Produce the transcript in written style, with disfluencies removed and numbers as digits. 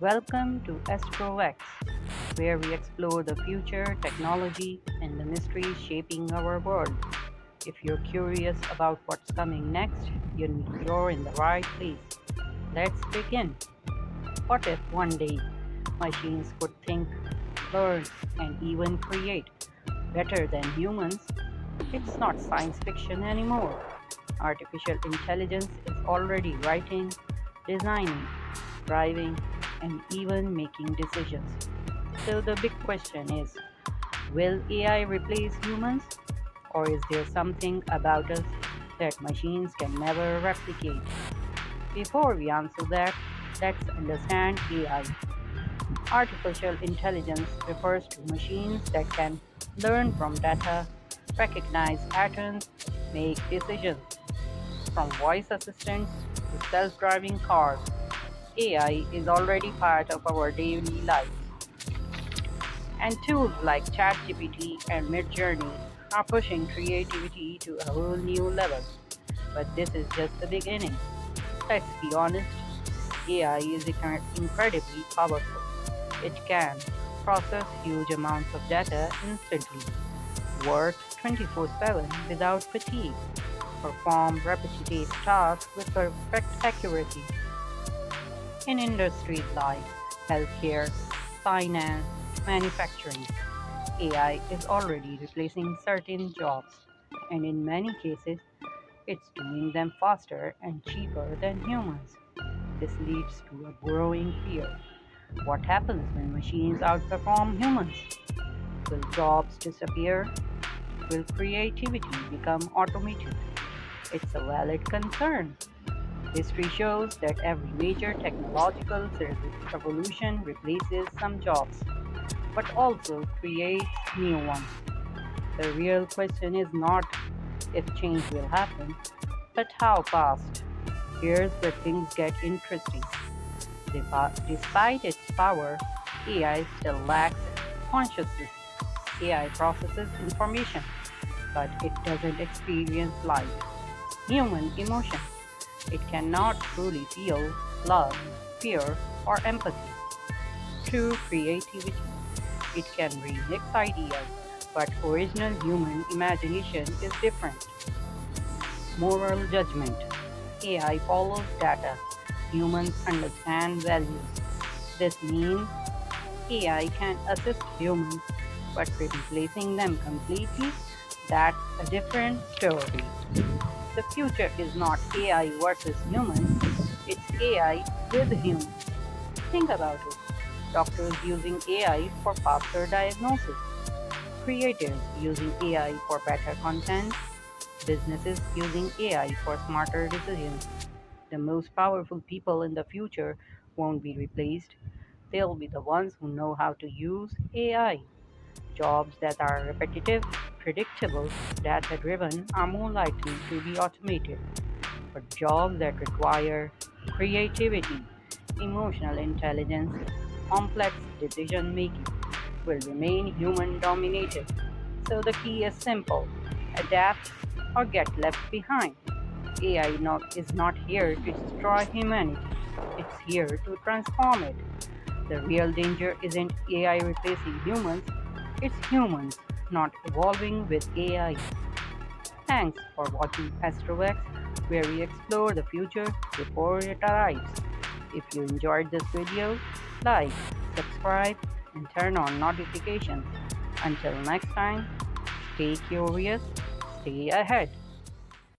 Welcome to AstroVex, where we explore the future, technology, and the mysteries shaping our world. If you're curious about what's coming next, you're in the right place. Let's begin. What if one day machines could think, learn, and even create better than humans? It's not science fiction anymore. Artificial intelligence is already writing, designing, driving, and even making decisions. So the big question is, will AI replace humans? Or is there something about us that machines can never replicate? Before we answer that, let's understand AI. Artificial intelligence refers to machines that can learn from data, recognize patterns, make decisions. From voice assistants to self driving cars, AI is already part of our daily lives. And tools like ChatGPT and Midjourney are pushing creativity to a whole new level. But this is just the beginning. Let's be honest, AI is incredibly powerful. It can process huge amounts of data instantly, work 24/7 without fatigue, perform repetitive tasks with perfect accuracy. In industries like healthcare, finance, manufacturing, AI is already replacing certain jobs, and in many cases, it's doing them faster and cheaper than humans. This leads to a growing fear. What happens when machines outperform humans? Will jobs disappear? Will creativity become automated? It's a valid concern. History shows that every major technological revolution replaces some jobs, but also creates new ones. The real question is not if change will happen, but how fast. Here's where things get interesting. Despite its power, AI still lacks consciousness. AI processes information, but it doesn't experience life, human emotion. It cannot truly feel love, fear, or empathy. True creativity. It can remix ideas, but original human imagination is different. Moral judgment. AI follows data. Humans understand values. This means AI can assist humans, but replacing them completely, that's a different story. The future is not AI versus humans, it's AI with humans. Think about it. Doctors using AI for faster diagnosis, creators using AI for better content, businesses using AI for smarter decisions. The most powerful people in the future won't be replaced, they'll be the ones who know how to use AI. Jobs that are repetitive, predictable, data driven are more likely to be automated, but jobs that require creativity, emotional intelligence, complex decision making will remain human dominated. So the key is simple: adapt or get left behind. AI is not here to destroy humanity, it's here to transform it. The real danger isn't AI replacing humans, it's humans not evolving with AI. Thanks for watching AstroVex, where we explore the future before it arrives. If you enjoyed this video, like, subscribe, and turn on notifications. Until next time, stay curious, stay ahead.